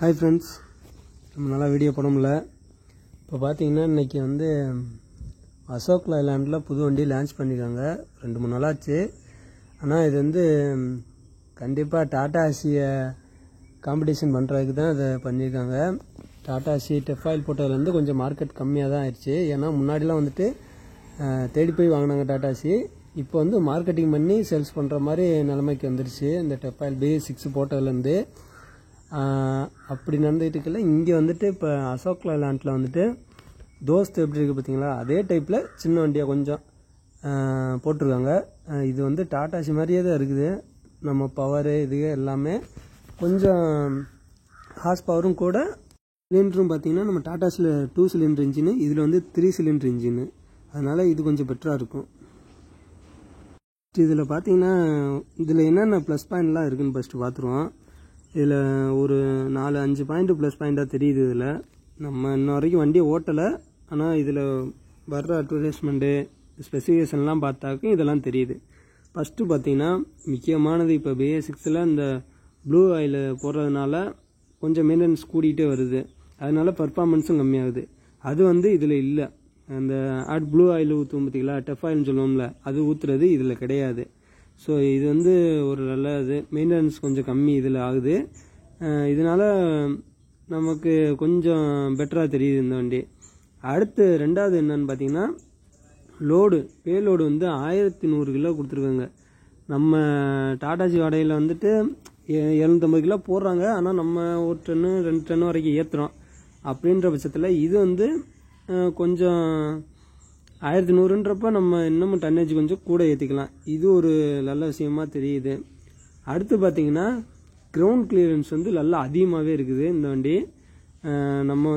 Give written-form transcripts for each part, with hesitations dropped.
Hi friends, நம்ம நல்லா video போடமுடில. இப்போ பார்த்தீங்கன்னா இன்றைக்கி அசோக் லைலாண்டில் புது வண்டி லான்ச் பண்ணியிருக்காங்க. 2-3 நாளாச்சு. ஆனால் இது கண்டிப்பாக டாடா ஏசியை காம்படிஷன் பண்ணுறதுக்கு தான் இதை பண்ணியிருக்காங்க. டாடா ஏசி டெஃபாயில் போட்டதுலேருந்து கொஞ்சம் மார்க்கெட் கம்மியாக தான் ஆயிடுச்சு. ஏன்னா முன்னாடிலாம் தேடி போய் வாங்கினாங்க டாடா ஏசி. இப்போ மார்க்கெட்டிங் பண்ணி சேல்ஸ் பண்ணுற மாதிரி நிலைமைக்கு வந்துருச்சு இந்த டெஃபாயில் B6 போட்டதுலேருந்து. அப்படி நடந்துகிட்டு இருக்கல. இங்கே இப்போ அசோக் லைலாண்டில் தோஸ்த் எப்படி இருக்குது பார்த்தீங்களா, அதே டைப்பில் சின்ன வண்டியாக கொஞ்சம் போட்டிருக்காங்க. இது டாடா ஏசி மாதிரியே தான் இருக்குது. நம்ம பவரு இது எல்லாமே கொஞ்சம் ஹார்ஸ் பவரும் கூட. சிலிண்டரும் பார்த்தீங்கன்னா நம்ம டாடா ஏசியில் 2 சிலிண்டர் இன்ஜினு, இதில் 3 சிலிண்டர் இன்ஜினு. அதனால் இது கொஞ்சம் பெட்டராக இருக்கும். இதில் பார்த்தீங்கன்னா இதில் என்னென்ன ப்ளஸ் பாயிண்ட்லாம் இருக்குதுன்னு ஃபஸ்ட்டு பார்த்துருவோம். இதில் ஒரு 4-5 பாயிண்ட் ப்ளஸ் பாயிண்ட்டாக தெரியுது. இதில் நம்ம இன்ன வரைக்கும் வண்டியை ஓட்டலை, ஆனால் இதில் வர்ற அட்வர்டைஸ்மெண்ட்டு ஸ்பெசிஃபிகேஷன்லாம் பார்த்தாக்கும் இதெல்லாம் தெரியுது. ஃபஸ்ட்டு பார்த்தீங்கன்னா முக்கியமானது, இப்போ B6 இந்த ப்ளூ ஆயில் போடுறதுனால கொஞ்சம் மெயின்டெனன்ஸ் கூடிகிட்டே வருது. அதனால பர்ஃபார்மன்ஸும் கம்மியாகுது. அது இதில் இல்லை. அந்த ப்ளூ ஆயில் ஊற்றும் பார்த்தீங்களா, டெஃபாயில்னு சொல்லுவோம்ல, அது ஊற்றுறது இதில் கிடையாது. ஸோ இது ஒரு நல்ல மெயின்டெனன்ஸ் கொஞ்சம் கம்மி இதில் ஆகுது. இதனால் நமக்கு கொஞ்சம் பெட்டராக தெரியுது இந்த வண்டி. அடுத்து ரெண்டாவது என்னன்னு பார்த்தீங்கன்னா பேலோடு 1100 கிலோ கொடுத்துருக்காங்க. நம்ம டாடாஜி வாடகையில் 750 கிலோ போடுறாங்க. ஆனால் நம்ம 1 டன்னு 2 டன்னு வரைக்கும் ஏற்றுறோம். அப்படின்ற பட்சத்தில் இது கொஞ்சம் 1100ன்றப்ப நம்ம இன்னமும் டன்னேஜ் கொஞ்சம் கூட ஏற்றிக்கலாம். இது ஒரு நல்ல விஷயமா தெரியுது. அடுத்து பார்த்தீங்கன்னா கிரவுண்ட் கிளியரன்ஸ் நல்லா அதிகமாகவே இருக்குது இந்த வண்டி. நம்ம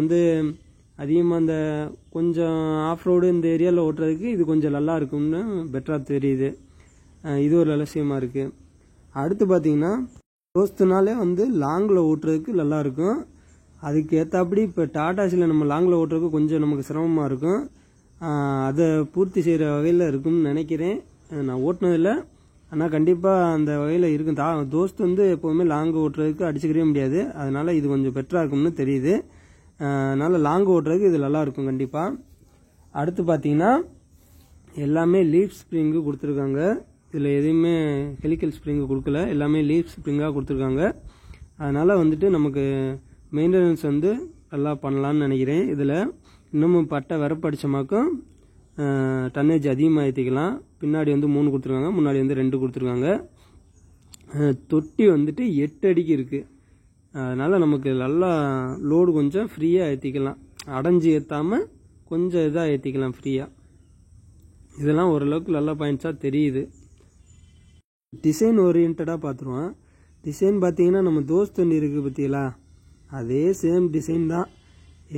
அதிகமாக இந்த கொஞ்சம் ஆஃப் ரோடு இந்த ஏரியாவில் ஓட்டுறதுக்கு இது கொஞ்சம் நல்லா இருக்கும்னு பெட்டராக தெரியுது. இது ஒரு நல்ல விஷயமா இருக்குது. அடுத்து பார்த்தீங்கன்னா தோஸ்துனாலே லாங்கில் ஓட்டுறதுக்கு நல்லாயிருக்கும். அதுக்கு ஏற்றாப்படி இப்போ டாடா ஏசியில் நம்ம லாங்கில் ஓட்டுறதுக்கு கொஞ்சம் நமக்கு சிரமமாக இருக்கும். அதை பூர்த்தி செய்கிற வகையில் இருக்கும்னு நினைக்கிறேன். நான் ஓட்டினதில்லை, ஆனால் கண்டிப்பாக அந்த வகையில் இருக்கும். தோஸ்த் எப்போவுமே லாங் ஓட்டுறதுக்கு அடிச்சுக்கவே முடியாது. அதனால் இது கொஞ்சம் பெட்டராக இருக்கும்னு தெரியுது. அதனால் லாங் ஓட்டுறதுக்கு இது நல்லாயிருக்கும் கண்டிப்பாக. அடுத்து பார்த்தீங்கன்னா எல்லாமே லீஃப் ஸ்ப்ரிங்கு கொடுத்துருக்காங்க. இதில் எதுவுமே ஹெலிக்கல் ஸ்ப்ரிங்கு கொடுக்கல, எல்லாமே லீஃப் ஸ்ப்ரிங்காக கொடுத்துருக்காங்க. அதனால் நமக்கு மெயின்டெனன்ஸ் நல்லா பண்ணலான்னு நினைக்கிறேன். இதில் இன்னமும் பட்டை வரப்படிச்சமாக்கும் டன்னேஜ் அதிகமாக ஏற்றிக்கலாம். பின்னாடி 3 கொடுத்துருக்காங்க, முன்னாடி 2 கொடுத்துருக்காங்க. தொட்டி 8 அடிக்கு இருக்குது. அதனால் நமக்கு நல்லா லோடு கொஞ்சம் ஃப்ரீயாக ஏற்றிக்கலாம். அடைஞ்சி ஏற்றாமல் கொஞ்சம் இதாக ஏற்றிக்கலாம் ஃப்ரீயாக. இதெல்லாம் ஓரளவுக்கு நல்ல பாயிண்ட்ஸாக தெரியுது. டிசைன் ஓரியன்டாக பார்த்துருவோம். டிசைன் பார்த்தீங்கன்னா நம்ம தோஸ்த் வண்டி இருக்குது பார்த்தீங்களா, அதே சேம் டிசைன் தான்.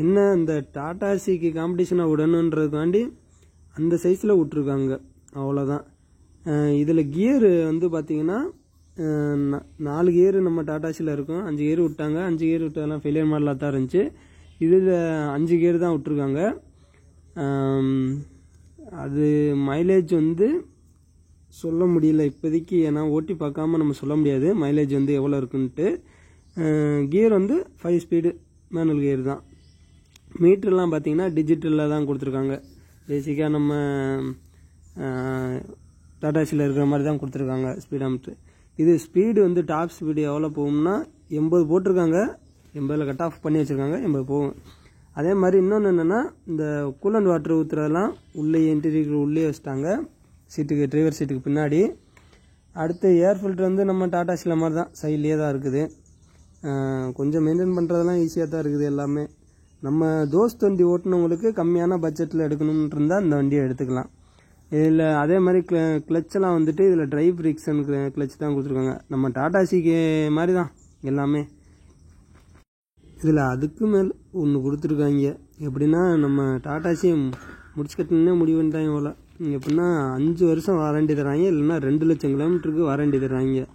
என்ன இந்த டாடா ஏசிக்கு காம்படிஷனாக விடணுன்றதுக்காண்டி அந்த சைஸில் விட்ருக்காங்க, அவ்வளோதான். இதில் கியரு பார்த்தீங்கன்னா 4 கியரு நம்ம டாடா ஏசியில் இருக்கும். 5 கியர் விட்டாங்க. 5 கியர் விட்டதெல்லாம் ஃபெயிலியர் மாடலாக தான் இருந்துச்சு. இதில் 5 கியர் தான் விட்ருக்காங்க. அது மைலேஜ் சொல்ல முடியல இப்போதைக்கு, ஏன்னா ஓட்டி பார்க்காம நம்ம சொல்ல முடியாது மைலேஜ் எவ்வளோ இருக்குன்ட்டு. கியர் 5 ஸ்பீடு மேனுவல் கியர் தான். மீட்டர்லாம் பார்த்தீங்கன்னா டிஜிட்டலில் தான் கொடுத்துருக்காங்க. பேசிக்காக நம்ம டாடா ஏசியில் இருக்கிற மாதிரி தான் கொடுத்துருக்காங்க ஸ்பீடா மீட்ரு. இது ஸ்பீடு டாப் ஸ்பீடு எவ்வளோ போகும்னா 80 போட்டிருக்காங்க. 80ல் கட் ஆஃப் பண்ணி வச்சுருக்காங்க, 80 போகும். அதே மாதிரி இன்னொன்று என்னென்னா, இந்த கூலண்ட் வாட்டர் ஊற்றுறதெல்லாம் உள்ளே இன்டீரியர் உள்ளே வச்சுட்டாங்க, சீட்டுக்கு டிரைவர் சீட்டுக்கு பின்னாடி. அடுத்து ஏர் ஃபில்டர் நம்ம டாடா ஏசியில் மாதிரி தான் சைட்லேயே தான் இருக்குது. கொஞ்சம் மெயின்டைன் பண்ணுறதெல்லாம் ஈஸியாக தான் இருக்குது எல்லாமே. நம்ம தோஸ்த் வண்டி ஓட்டினவங்களுக்கு கம்மியான பட்ஜெட்டில் எடுக்கணும்னு இருந்தால் இந்த வண்டியை எடுத்துக்கலாம். இதில் அதே மாதிரி கிளச்செல்லாம் இதில் ட்ரை ஃப்ரிக்ஷன் கிளச் தான் கொடுத்துருக்காங்க. நம்ம டாடா ஏசிக்கு மாதிரி தான் எல்லாமே. இதில் அதுக்கு மேல் ஒன்று கொடுத்துருக்காங்க. எப்படின்னா நம்ம டாடா ஏசியை முடிச்சு கட்டணுன்னே முடிவு பண்ணிட்டாங்க போல். எப்படின்னா 5 வருஷம் வாரண்டி தராங்க, இல்லைன்னா 2 லட்சம் கிலோமீட்டருக்கு வாரண்டி தராங்க.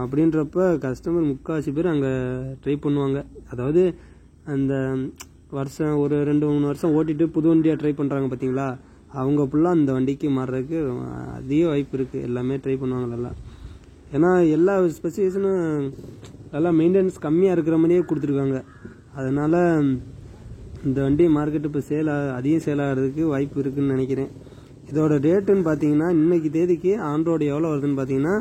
அப்படின்றப்ப கஸ்டமர் முக்கால்வாசி பேர் அங்கே ட்ரை பண்ணுவாங்க. அதாவது அந்த வருஷம் ஒரு 2-3 வருஷம் ஓட்டிட்டு புது வண்டியாக ட்ரை பண்ணுறாங்க பார்த்தீங்களா, அவங்க ஃபுல்லாக அந்த வண்டிக்கு மாறுறதுக்கு அதிக வாய்ப்பு இருக்குது. எல்லாமே ட்ரை பண்ணுவாங்க நல்லா. ஏன்னா எல்லா ஸ்பெசிஃபிகேஷனும் நல்லா மெயின்டெனன்ஸ் கம்மியாக இருக்கிற மாதிரியே கொடுத்துருக்காங்க. அதனால் இந்த வண்டி மார்க்கெட்டு இப்போ அதிகம் சேல் ஆகிறதுக்கு வாய்ப்பு இருக்குதுன்னு நினைக்கிறேன். இதோட ரேட்டுன்னு பார்த்தீங்கன்னா இன்றைக்கி தேதிக்கு ஆன் ரோடு எவ்வளோ வருதுன்னு பார்த்தீங்கன்னா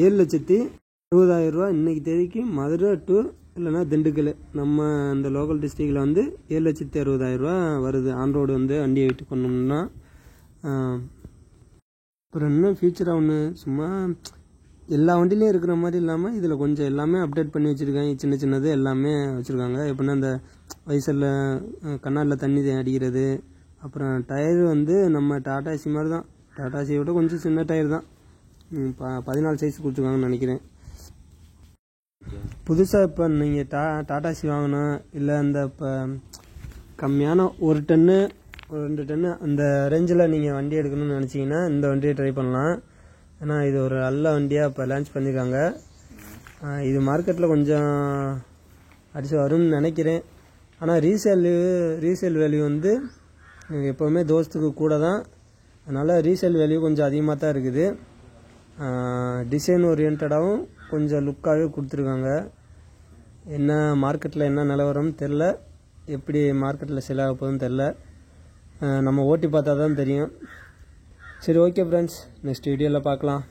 7,60,000 ரூபா. இன்றைக்கி தேதிக்கு மதுரை டு இல்லைன்னா திண்டுக்கல் நம்ம இந்த லோக்கல் டிஸ்ட்ரிக்டில் வந்து 7,60,000 ரூபா வருது ஆன் ரோடு வந்து வண்டியை வெயிட் பண்ணோம்னா. அப்புறம் இன்னும் ஃபியூச்சராக ஒன்று சும்மா எல்லா வண்டிலையும் இருக்கிற மாதிரி இல்லாமல் இதில் கொஞ்சம் எல்லாமே அப்டேட் பண்ணி வச்சுருக்காங்க. சின்ன சின்னது எல்லாமே வச்சுருக்காங்க. எப்படின்னா இந்த வயசில் கண்ணாடியில் தண்ணி அடிக்கிறது, அப்புறம் டயர் வந்து நம்ம டாடாசி மாதிரி தான், டாடாசியை விட கொஞ்சம் சின்ன டயர் தான், 14 சைஸ் கொடுத்துருக்காங்கன்னு நினைக்கிறேன். புதுசாக இப்போ நீங்கள் டாடாசி வாங்கணும் இல்லை இந்த இப்போ கம்மியான 1 டன்னு 2 டன்னு அந்த ரேஞ்சில் நீங்கள் வண்டி எடுக்கணும்னு நினச்சிங்கன்னா இந்த வண்டியை ட்ரை பண்ணலாம். ஏன்னா இது ஒரு நல்ல வண்டியாக இப்போ லான்ச் பண்ணியிருக்காங்க. இது மார்க்கெட்டில் கொஞ்சம் அடிச்சு வரும்னு நினைக்கிறேன். ஆனால் ரீசேல் வேல்யூ வந்து எப்போவுமே தோஸ்துக்கு கூட தான். அதனால் ரீசேல் வேல்யூ கொஞ்சம் அதிகமாக தான் இருக்குது. டிசைன் ஓரியன்டாகவும் கொஞ்சம் லுக்காகவே கொடுத்துருக்காங்க. என்ன மார்க்கெட்டில் என்ன நிலவரம்னு தெரில, எப்படி மார்க்கெட்டில் சேல் ஆக போகுதுன்னு தெரில, நம்ம ஓட்டி பார்த்தா தான் தெரியும். சரி, ஓகே ஃப்ரெண்ட்ஸ், நெக்ஸ்ட் வீடியோவில் பார்க்கலாம்.